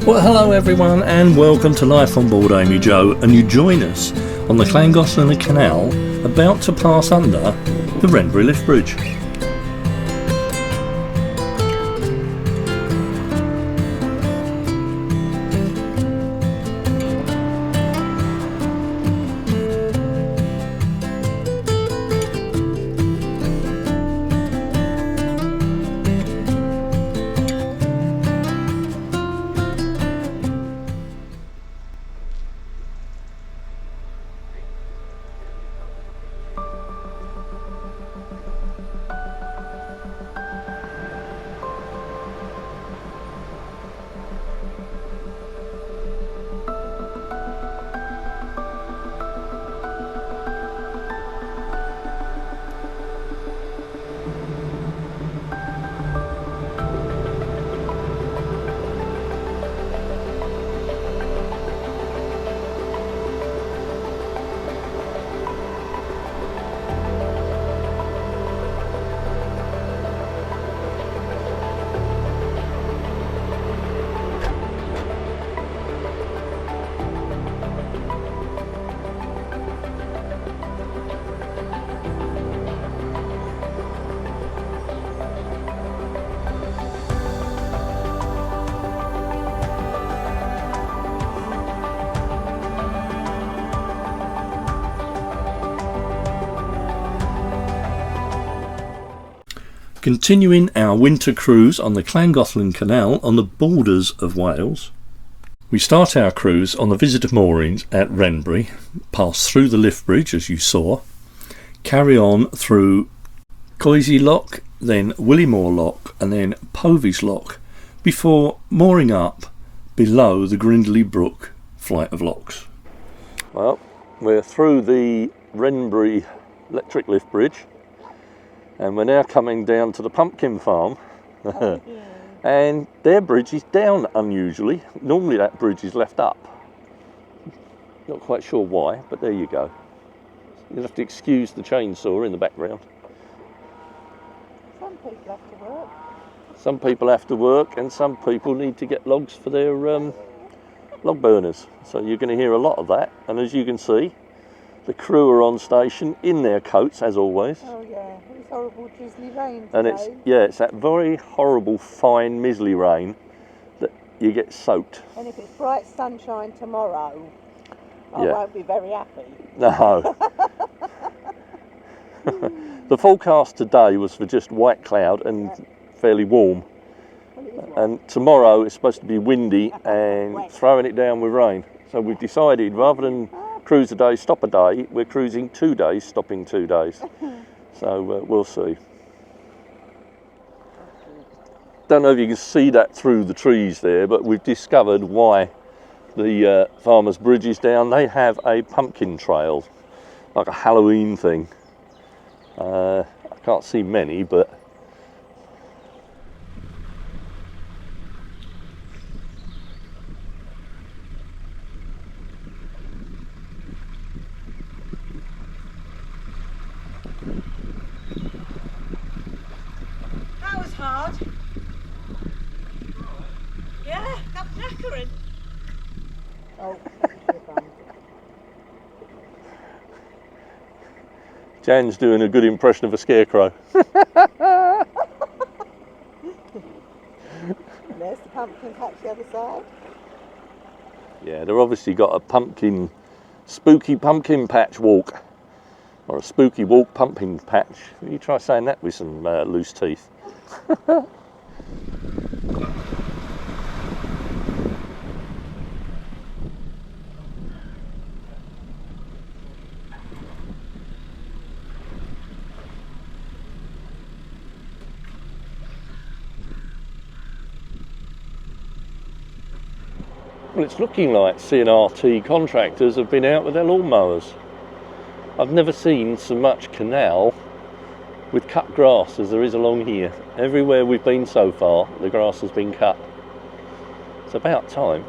Well, hello everyone and welcome to Life on Board AmyJo, and you join us on the LLangollen Canal about to pass under the Wrenbury lift bridge. Continuing our winter cruise on the LLangollen Canal on the borders of Wales, we start our cruise on the visitor moorings at Wrenbury, pass through the lift bridge as you saw, carry on through Coisy Lock, then Willey Lock and then Povey's Lock before mooring up below the Grindley Brooke flight of locks. Well, we're through the Wrenbury electric lift bridge. And we're now coming down to the pumpkin farm. Oh, yeah. And their bridge is down unusually. Normally that bridge is left up. Not quite sure why, but there you go. You'll have to excuse the chainsaw in the background. Some people have to work. Some people have to work and some people need to get logs for their log burners. So you're going to hear a lot of that. And as you can see, the crew are on station in their coats as always. Oh yeah, it's horrible drizzly rain today. And it's that very horrible fine mizzly rain that you get soaked. And if it's bright sunshine tomorrow, I won't be very happy. No. The forecast today was for just white cloud and fairly warm. And tomorrow it's supposed to be windy and throwing it down with rain. So we've decided rather than cruise a day, stop a day, we're cruising 2 days, stopping 2 days. So we'll see. Don't know if you can see that through the trees there, but we've discovered why the farmer's bridge is down. They have a pumpkin trail, like a Halloween thing. I can't see many, but hard. Yeah, I'm knackering. Oh, Jan's doing a good impression of a scarecrow. There's the pumpkin patch the other side. Yeah, they've obviously got a spooky pumpkin patch walk. Or a spooky walk pumpkin patch. You try saying that with some loose teeth. Well, it's looking like C&RT contractors have been out with their lawnmowers. I've never seen so much canal with cut grass as there is along here. Everywhere we've been so far, the grass has been cut. It's about time.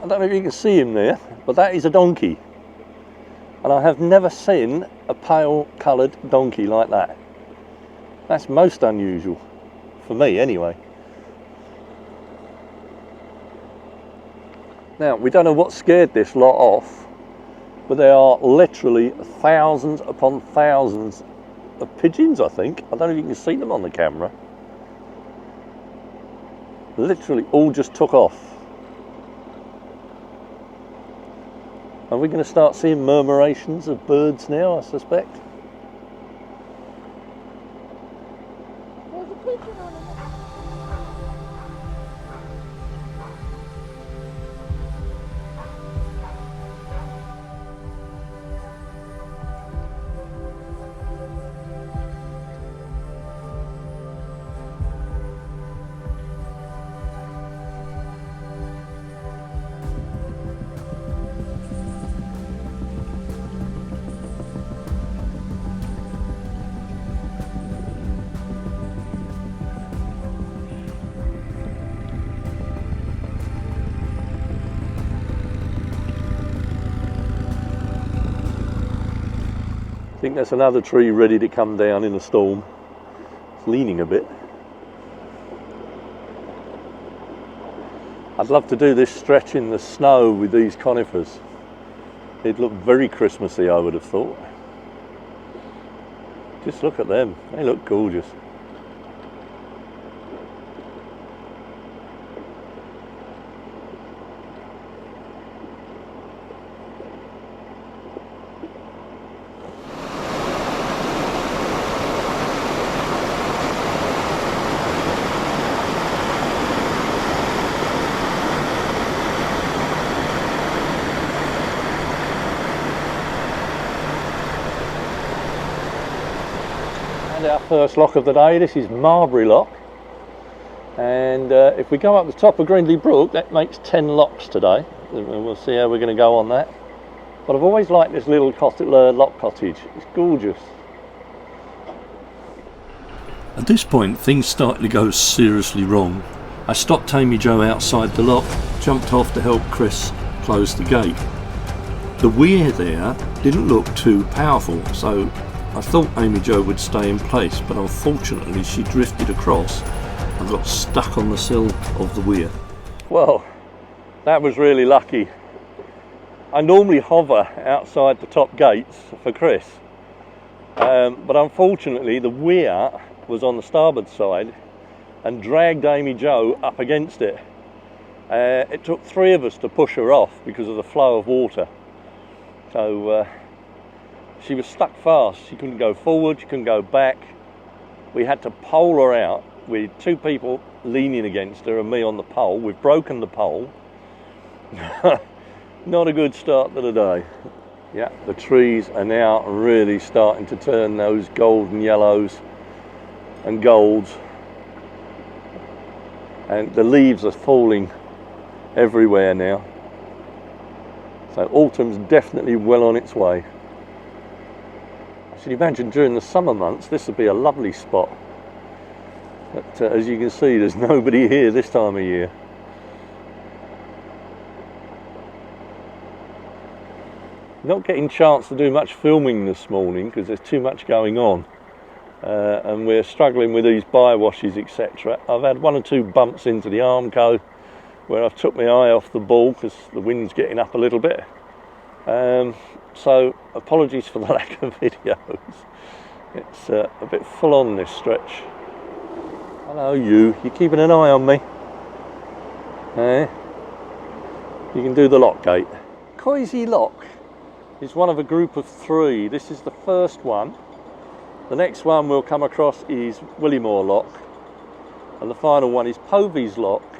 I don't know if you can see him there, but that is a donkey. And I have never seen a pale coloured donkey like that. That's most unusual, for me anyway. Now, we don't know what scared this lot off, but there are literally thousands upon thousands of pigeons, I think. I don't know if you can see them on the camera. Literally all just took off. Are we going to start seeing murmurations of birds now, I suspect? There's a pigeon on it. I think there's another tree ready to come down in a storm. It's leaning a bit. I'd love to do this stretch in the snow with these conifers. It'd look very Christmassy, I would have thought. Just look at them, they look gorgeous. Our first lock of the day. This is Marbury Lock, and if we go up the top of Grindley Brooke, that makes 10 locks today, and we'll see how we're going to go on that. But I've always liked this little lock cottage. It's gorgeous. At this point things started to go seriously wrong. I stopped AmyJo outside the lock, jumped off to help Chris close the gate. The weir there didn't look too powerful, so I thought AmyJo would stay in place, but unfortunately she drifted across and got stuck on the sill of the weir. Well, that was really lucky. I normally hover outside the top gates for Chris, but unfortunately the weir was on the starboard side and dragged AmyJo up against it. It took 3 of us to push her off because of the flow of water. So she was stuck fast. She couldn't go forward, she couldn't go back. We had to pole her out with 2 people leaning against her and me on the pole. We've broken the pole. Not a good start to the day. Yeah, the trees are now really starting to turn those golden yellows and golds. And the leaves are falling everywhere now. So autumn's definitely well on its way. I should imagine during the summer months this would be a lovely spot. But as you can see, there's nobody here this time of year. Not getting a chance to do much filming this morning because there's too much going on. And we're struggling with these bywashes, etc. I've had 1 or 2 bumps into the Armco where I've took my eye off the ball because the wind's getting up a little bit. So apologies for the lack of videos. It's a bit full on this stretch. Hello you're keeping an eye on me. You can do the lock gate. Coisy Lock is one of a group of 3. This is the first one. The next one we'll come across is Willey Lock, and the final one is Povey's Lock,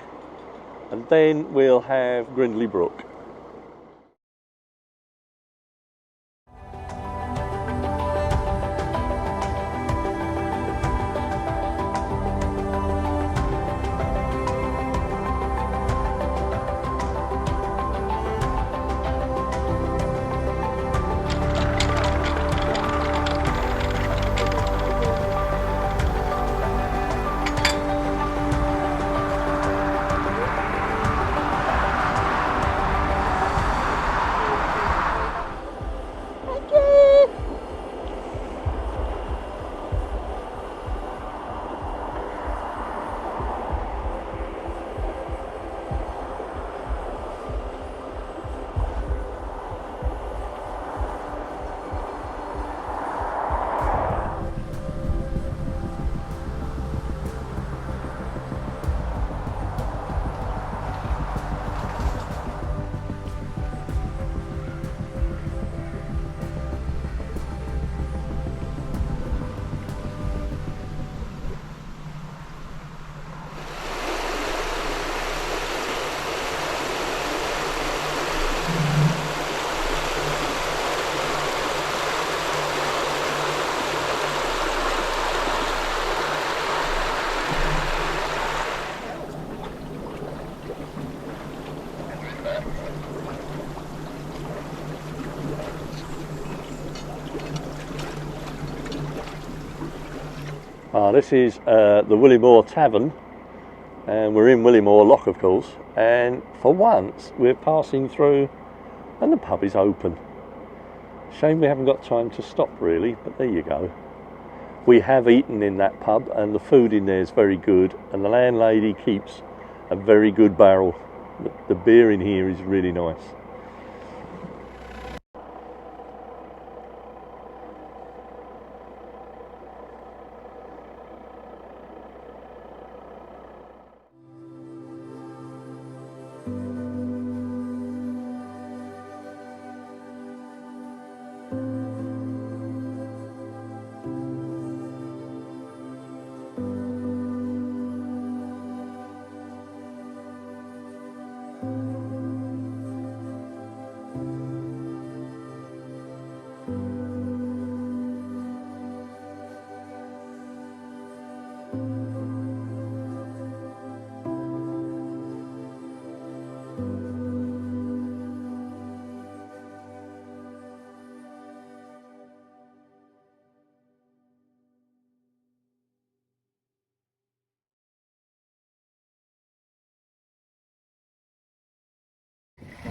and then we'll have Grindley Brooke. This is the Willey Moor Tavern, and we're in Willey Moor Lock, of course, and for once we're passing through and the pub is open. Shame we haven't got time to stop really, but there you go. We have eaten in that pub and the food in there is very good, and the landlady keeps a very good barrel. The beer in here is really nice.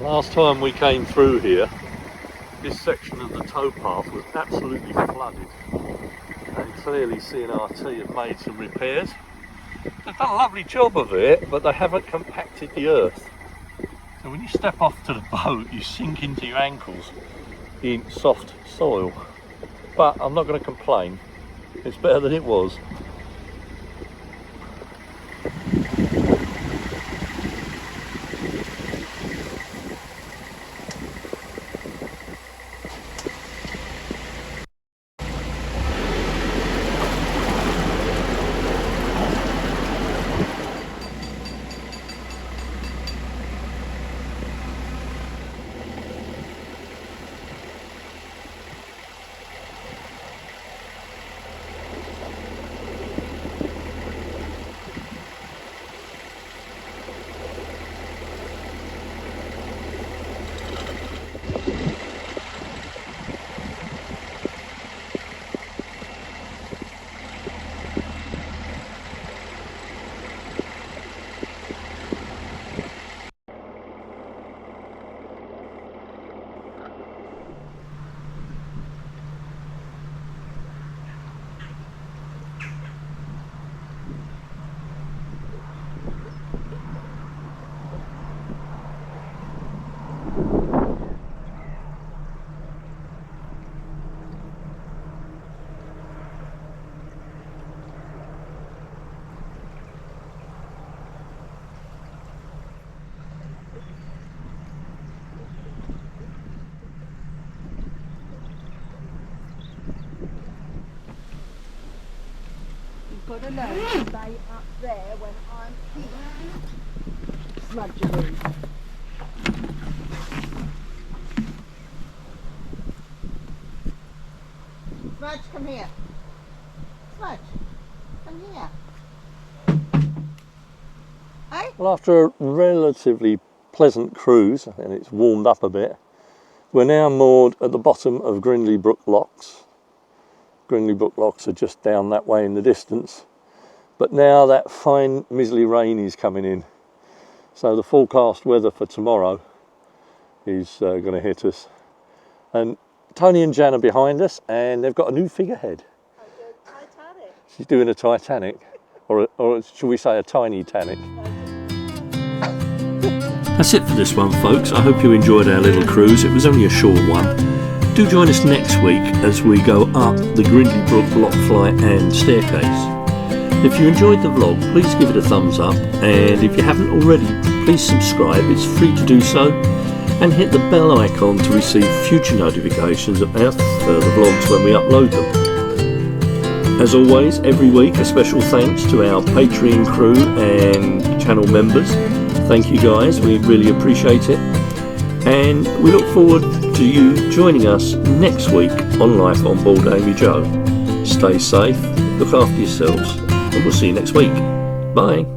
Last time we came through here, this section of the towpath was absolutely flooded, and clearly CNRT have made some repairs. They've done a lovely job of it, but they haven't compacted the earth. So when you step off to the boat, you sink into your ankles in soft soil. But I'm not going to complain, it's better than it was. Got to learn to stay up there when I'm here. Smudging. Smudge, come here. Smudge, come here. Hey? Well, after a relatively pleasant cruise, and it's warmed up a bit, we're now moored at the bottom of Grindley Brooke locks. Grindley Brooke locks are just down that way in the distance, but now that fine mizzly rain is coming in, so the forecast weather for tomorrow is going to hit us. And Tony and Jan are behind us, and they've got a new figurehead. I'm doing Titanic. She's doing a Titanic, or should we say a tiny Titanic? That's it for this one, folks. I hope you enjoyed our little cruise. It was only a short one. Do join us next week as we go up the Grindley Brooke lock flight and staircase. If you enjoyed the vlog, please give it a thumbs up, and if you haven't already, please subscribe. It's free to do so, and hit the bell icon to receive future notifications of our further vlogs when we upload them. As always, every week a special thanks to our Patreon crew and channel members. Thank you guys, we really appreciate it. And we look forward to you joining us next week on Life on Board AmyJo. Stay safe, look after yourselves, and we'll see you next week. Bye.